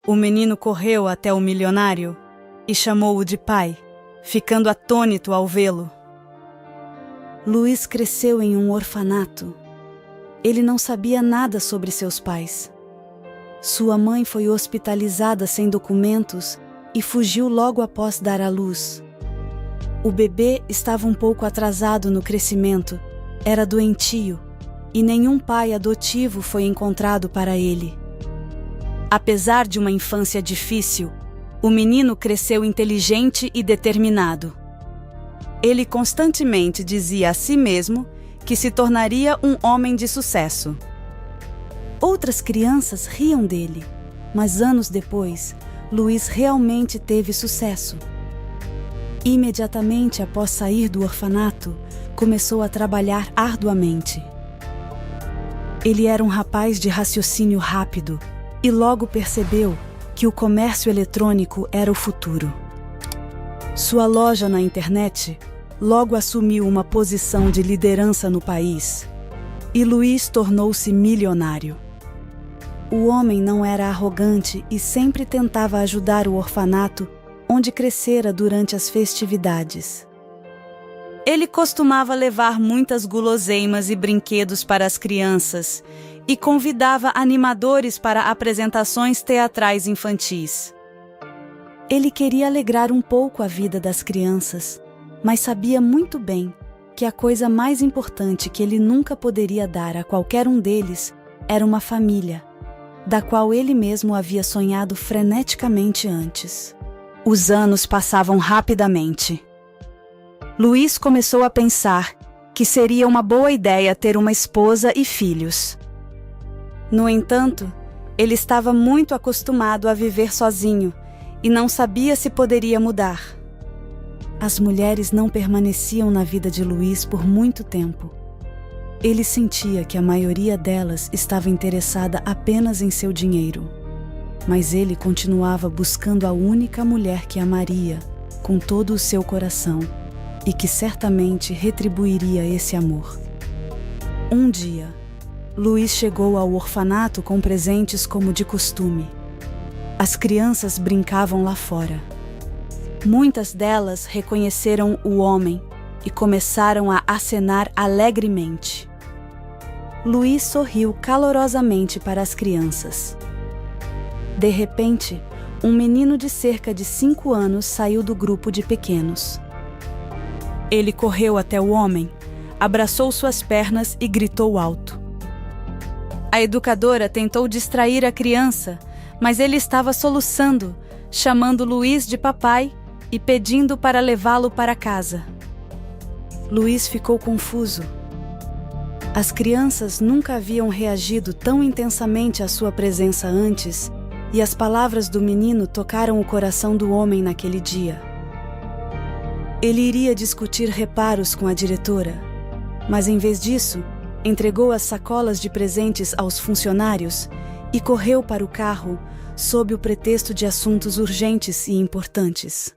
O menino correu até o milionário e chamou-o de pai, ficando atônito ao vê-lo. Luiz cresceu em um orfanato. Ele não sabia nada sobre seus pais. Sua mãe foi hospitalizada sem documentos e fugiu logo após dar à luz. O bebê estava um pouco atrasado no crescimento, era doentio, e nenhum pai adotivo foi encontrado para ele. Apesar de uma infância difícil, o menino cresceu inteligente e determinado. Ele constantemente dizia a si mesmo que se tornaria um homem de sucesso. Outras crianças riam dele, mas anos depois, Luiz realmente teve sucesso. Imediatamente após sair do orfanato, começou a trabalhar arduamente. Ele era um rapaz de raciocínio rápido e logo percebeu que o comércio eletrônico era o futuro. Sua loja na internet logo assumiu uma posição de liderança no país e Luiz tornou-se milionário. O homem não era arrogante e sempre tentava ajudar o orfanato onde crescera durante as festividades. Ele costumava levar muitas guloseimas e brinquedos para as crianças e convidava animadores para apresentações teatrais infantis. Ele queria alegrar um pouco a vida das crianças, mas sabia muito bem que a coisa mais importante que ele nunca poderia dar a qualquer um deles era uma família, da qual ele mesmo havia sonhado freneticamente antes. Os anos passavam rapidamente. Luiz começou a pensar que seria uma boa ideia ter uma esposa e filhos. No entanto, ele estava muito acostumado a viver sozinho e não sabia se poderia mudar. As mulheres não permaneciam na vida de Luiz por muito tempo. Ele sentia que a maioria delas estava interessada apenas em seu dinheiro. Mas ele continuava buscando a única mulher que amaria com todo o seu coração e que certamente retribuiria esse amor. Um dia, Luiz chegou ao orfanato com presentes como de costume. As crianças brincavam lá fora. Muitas delas reconheceram o homem e começaram a acenar alegremente. Luiz sorriu calorosamente para as crianças. De repente, um menino de cerca de 5 anos saiu do grupo de pequenos. Ele correu até o homem, abraçou suas pernas e gritou alto. A educadora tentou distrair a criança, mas ele estava soluçando, chamando Luiz de papai e pedindo para levá-lo para casa. Luiz ficou confuso. As crianças nunca haviam reagido tão intensamente à sua presença antes, e as palavras do menino tocaram o coração do homem naquele dia. Ele iria discutir reparos com a diretora, mas em vez disso, entregou as sacolas de presentes aos funcionários e correu para o carro sob o pretexto de assuntos urgentes e importantes.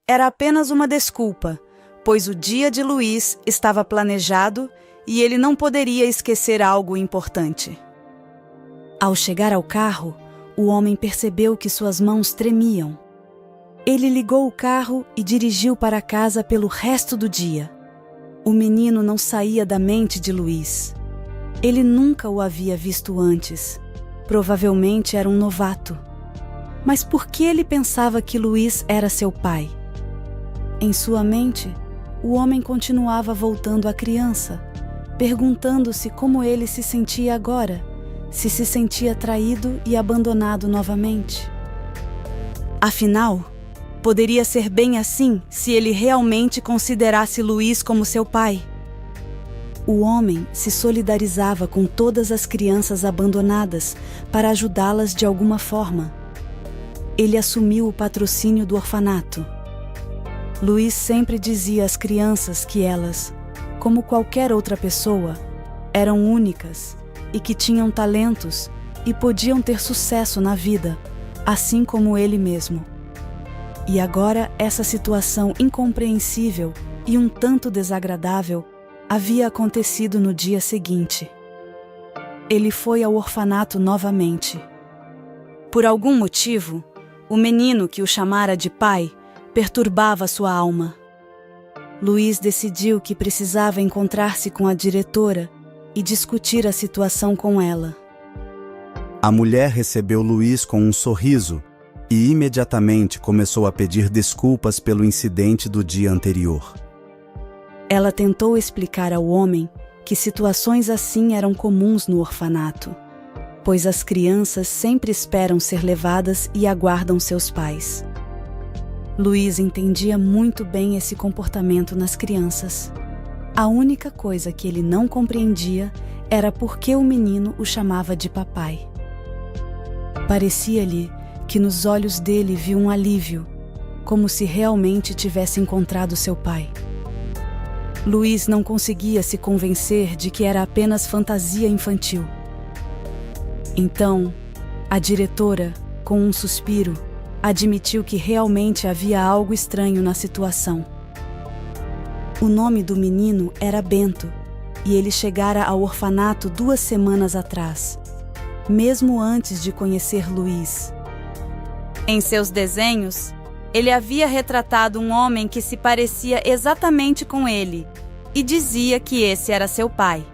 Era apenas uma desculpa, pois o dia de Luiz estava planejado e ele não poderia esquecer algo importante. Ao chegar ao carro, o homem percebeu que suas mãos tremiam. Ele ligou o carro e dirigiu para casa pelo resto do dia. O menino não saía da mente de Luiz. Ele nunca o havia visto antes. Provavelmente era um novato. Mas por que ele pensava que Luiz era seu pai? Em sua mente, o homem continuava voltando à criança, perguntando-se como ele se sentia agora, se sentia traído e abandonado novamente. Afinal, poderia ser bem assim se ele realmente considerasse Luiz como seu pai. O homem se solidarizava com todas as crianças abandonadas para ajudá-las de alguma forma. Ele assumiu o patrocínio do orfanato. Luiz sempre dizia às crianças que elas, como qualquer outra pessoa, eram únicas e que tinham talentos e podiam ter sucesso na vida, assim como ele mesmo. E agora essa situação incompreensível e um tanto desagradável havia acontecido no dia seguinte. Ele foi ao orfanato novamente. Por algum motivo, o menino que o chamara de pai perturbava sua alma. Luiz decidiu que precisava encontrar-se com a diretora e discutir a situação com ela. A mulher recebeu Luiz com um sorriso e imediatamente começou a pedir desculpas pelo incidente do dia anterior. Ela tentou explicar ao homem que situações assim eram comuns no orfanato, pois as crianças sempre esperam ser levadas e aguardam seus pais. Luiz entendia muito bem esse comportamento nas crianças. A única coisa que ele não compreendia era por que o menino o chamava de papai. Parecia-lhe que nos olhos dele viu um alívio, como se realmente tivesse encontrado seu pai. Luiz não conseguia se convencer de que era apenas fantasia infantil. Então, a diretora, com um suspiro, admitiu que realmente havia algo estranho na situação. O nome do menino era Bento, e ele chegara ao orfanato 2 semanas atrás, mesmo antes de conhecer Luiz. Em seus desenhos, ele havia retratado um homem que se parecia exatamente com ele e dizia que esse era seu pai.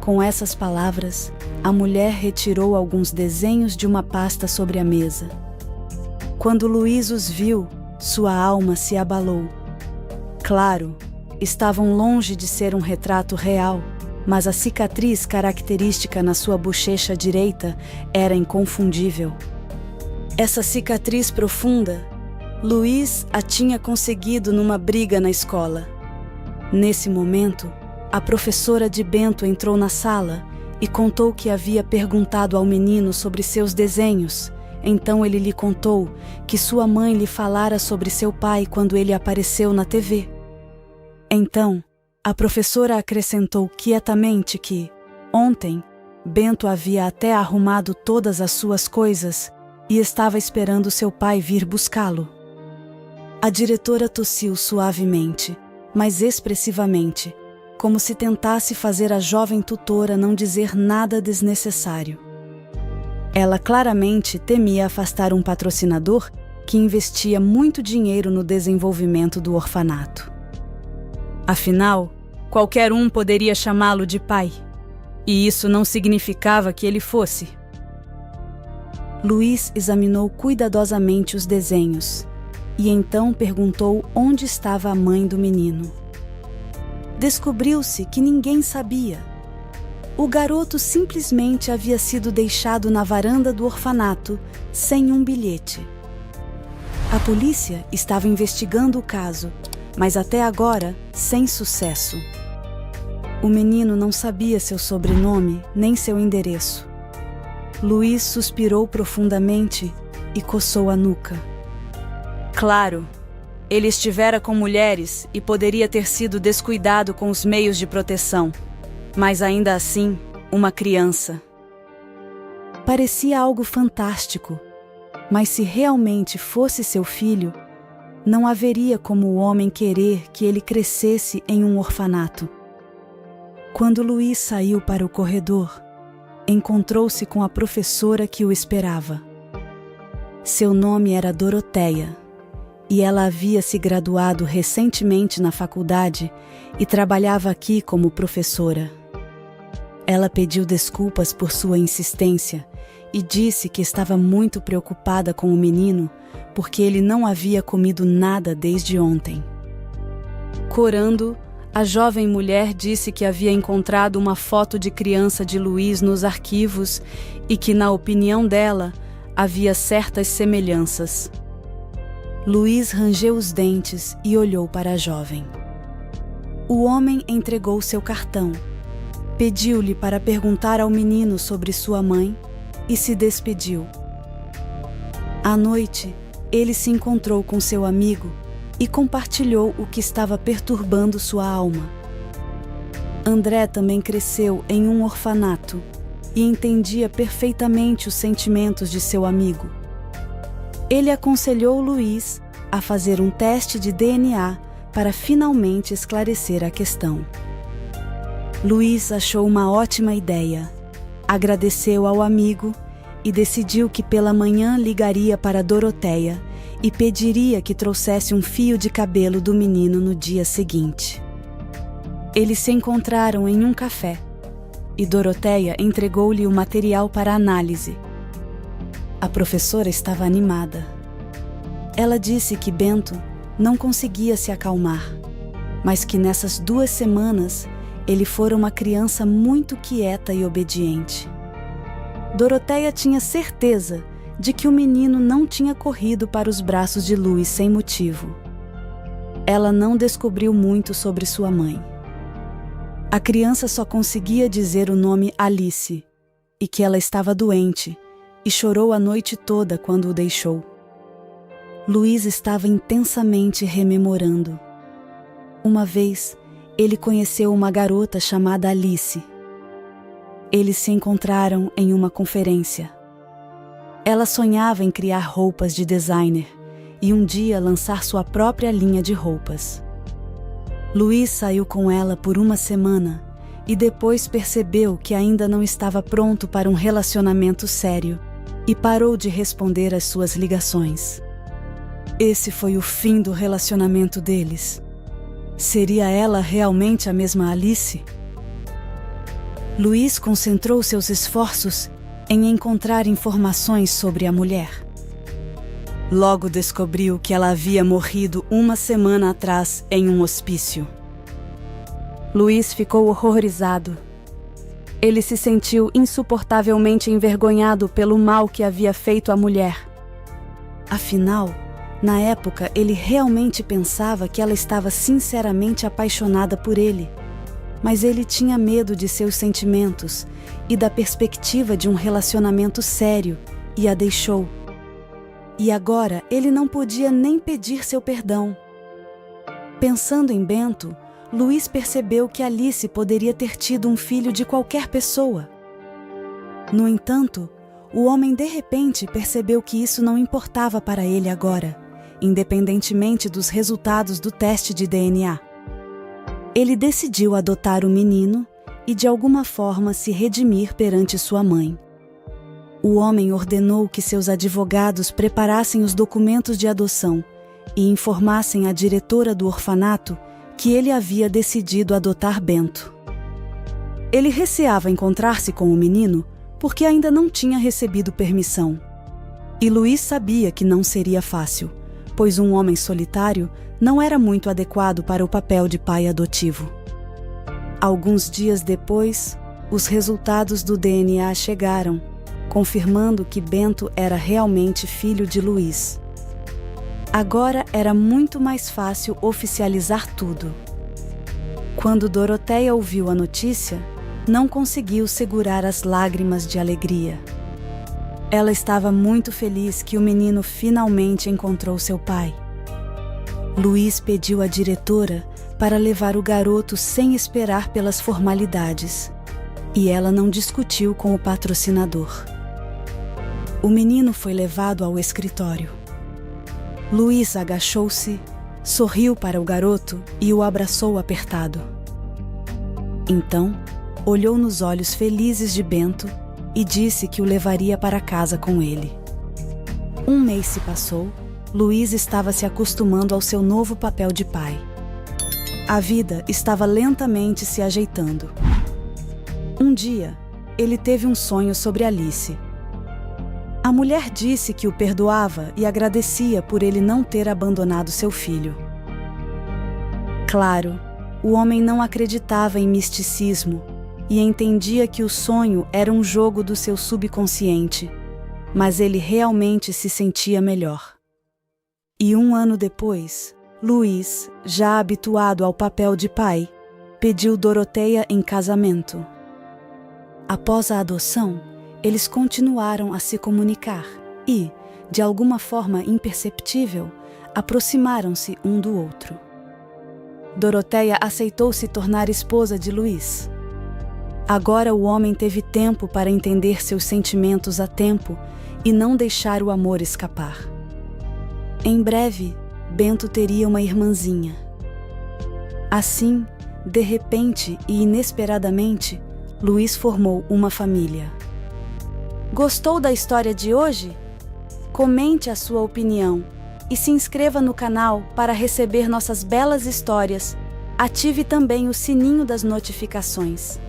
Com essas palavras, a mulher retirou alguns desenhos de uma pasta sobre a mesa. Quando Luiz os viu, sua alma se abalou. Claro, estavam longe de ser um retrato real, mas a cicatriz característica na sua bochecha direita era inconfundível. Essa cicatriz profunda, Luiz a tinha conseguido numa briga na escola. Nesse momento, a professora de Bento entrou na sala e contou que havia perguntado ao menino sobre seus desenhos. Então ele lhe contou que sua mãe lhe falara sobre seu pai quando ele apareceu na TV. Então, a professora acrescentou quietamente que, ontem, Bento havia até arrumado todas as suas coisas e estava esperando seu pai vir buscá-lo. A diretora tossiu suavemente, mas expressivamente, como se tentasse fazer a jovem tutora não dizer nada desnecessário. Ela claramente temia afastar um patrocinador que investia muito dinheiro no desenvolvimento do orfanato. Afinal, qualquer um poderia chamá-lo de pai, e isso não significava que ele fosse. Luiz examinou cuidadosamente os desenhos e então perguntou onde estava a mãe do menino. Descobriu-se que ninguém sabia. O garoto simplesmente havia sido deixado na varanda do orfanato sem um bilhete. A polícia estava investigando o caso, mas até agora sem sucesso. O menino não sabia seu sobrenome nem seu endereço. Luiz suspirou profundamente e coçou a nuca. Claro, ele estivera com mulheres e poderia ter sido descuidado com os meios de proteção, mas ainda assim, uma criança. Parecia algo fantástico, mas se realmente fosse seu filho, não haveria como o homem querer que ele crescesse em um orfanato. Quando Luiz saiu para o corredor, encontrou-se com a professora que o esperava. Seu nome era Doroteia, e ela havia se graduado recentemente na faculdade e trabalhava aqui como professora. Ela pediu desculpas por sua insistência e disse que estava muito preocupada com o menino porque ele não havia comido nada desde ontem. Corando, a jovem mulher disse que havia encontrado uma foto de criança de Luiz nos arquivos e que, na opinião dela, havia certas semelhanças. Luiz rangeu os dentes e olhou para a jovem. O homem entregou seu cartão, pediu-lhe para perguntar ao menino sobre sua mãe e se despediu. À noite, ele se encontrou com seu amigo e compartilhou o que estava perturbando sua alma. André também cresceu em um orfanato e entendia perfeitamente os sentimentos de seu amigo. Ele aconselhou Luiz a fazer um teste de DNA para finalmente esclarecer a questão. Luiz achou uma ótima ideia, agradeceu ao amigo e decidiu que pela manhã ligaria para Doroteia e pediria que trouxesse um fio de cabelo do menino no dia seguinte. Eles se encontraram em um café e Doroteia entregou-lhe o material para análise. A professora estava animada. Ela disse que Bento não conseguia se acalmar, mas que nessas 2 semanas ele fora uma criança muito quieta e obediente. Doroteia tinha certeza de que o menino não tinha corrido para os braços de Luís sem motivo. Ela não descobriu muito sobre sua mãe. A criança só conseguia dizer o nome Alice e que ela estava doente e chorou a noite toda quando o deixou. Luís estava intensamente rememorando. Uma vez, ele conheceu uma garota chamada Alice. Eles se encontraram em uma conferência. Ela sonhava em criar roupas de designer e um dia lançar sua própria linha de roupas. Luís saiu com ela por 1 semana e depois percebeu que ainda não estava pronto para um relacionamento sério e parou de responder às suas ligações. Esse foi o fim do relacionamento deles. Seria ela realmente a mesma Alice? Luís concentrou seus esforços em encontrar informações sobre a mulher. Logo descobriu que ela havia morrido 1 semana atrás em um hospício. Luís ficou horrorizado. Ele se sentiu insuportavelmente envergonhado pelo mal que havia feito à mulher. Afinal, na época, ele realmente pensava que ela estava sinceramente apaixonada por ele. Mas ele tinha medo de seus sentimentos e da perspectiva de um relacionamento sério e a deixou. E agora ele não podia nem pedir seu perdão. Pensando em Bento, Luís percebeu que Alice poderia ter tido um filho de qualquer pessoa. No entanto, o homem de repente percebeu que isso não importava para ele agora, independentemente dos resultados do teste de DNA. Ele decidiu adotar o menino e de alguma forma se redimir perante sua mãe. O homem ordenou que seus advogados preparassem os documentos de adoção e informassem a diretora do orfanato que ele havia decidido adotar Bento. Ele receava encontrar-se com o menino porque ainda não tinha recebido permissão. E Luís sabia que não seria fácil, pois um homem solitário não era muito adequado para o papel de pai adotivo. Alguns dias depois, os resultados do DNA chegaram, confirmando que Bento era realmente filho de Luís. Agora era muito mais fácil oficializar tudo. Quando Doroteia ouviu a notícia, não conseguiu segurar as lágrimas de alegria. Ela estava muito feliz que o menino finalmente encontrou seu pai. Luís pediu à diretora para levar o garoto sem esperar pelas formalidades, e ela não discutiu com o patrocinador. O menino foi levado ao escritório. Luís agachou-se, sorriu para o garoto e o abraçou apertado. Então, olhou nos olhos felizes de Bento e disse que o levaria para casa com ele. 1 mês se passou, Luís estava se acostumando ao seu novo papel de pai. A vida estava lentamente se ajeitando. Um dia, ele teve um sonho sobre Alice. A mulher disse que o perdoava e agradecia por ele não ter abandonado seu filho. Claro, o homem não acreditava em misticismo e entendia que o sonho era um jogo do seu subconsciente, mas ele realmente se sentia melhor. E 1 ano depois, Luís, já habituado ao papel de pai, pediu Doroteia em casamento. Após a adoção, eles continuaram a se comunicar e, de alguma forma imperceptível, aproximaram-se um do outro. Doroteia aceitou se tornar esposa de Luís. Agora o homem teve tempo para entender seus sentimentos a tempo e não deixar o amor escapar. Em breve, Bento teria uma irmãzinha. Assim, de repente e inesperadamente, Luís formou uma família. Gostou da história de hoje? Comente a sua opinião e se inscreva no canal para receber nossas belas histórias. Ative também o sininho das notificações.